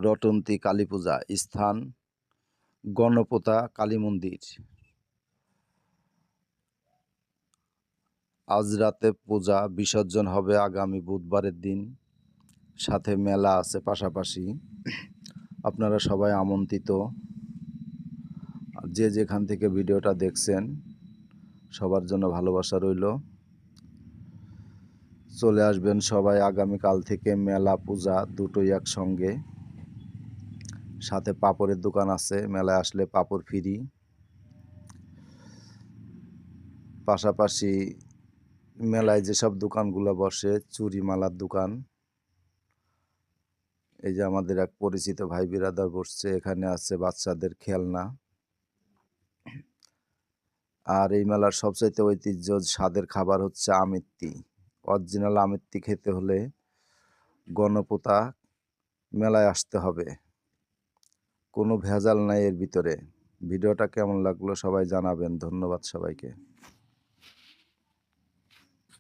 রটন্তী কালী পূজা, স্থান গণপতা কালী মন্দির। আজ রাতে পূজা বিসর্জন হবে আগামী বুধবারের দিন, সাথে মেলা আছে পাশাপাশি। আপনারা সবাই আমন্ত্রিত। যে যেখান থেকে ভিডিওটা দেখছেন সবার জন্য ভালোবাসা রইল। চলে আসবেন সবাই আগামীকাল থেকে, মেলা পূজা দুটোই একসঙ্গে। সাথে পাপড়ের দোকান আছে, মেলায় আসলে পাপড় ফ্রি। পাশাপাশি মেলায় যেসব দোকানগুলো বসে, চুরি মালার দোকান, এই যে আমাদের এক পরিচিত ভাই বিরাদার বসছে, এখানে আছে বাচ্চাদের খেলনা। আর এই মেলার সবচাইতে ঐতিহ্য স্বাদের খাবার হচ্ছে আমিত্তি। অরিজিনাল আমিত্তি খেতে হলে গণপতা মেলায় আসতে হবে, কোনো ভেজাল নাই এর ভিতরে। ভিডিওটা কেমন লাগলো সবাই জানাবেন। ধন্যবাদ সবাইকে।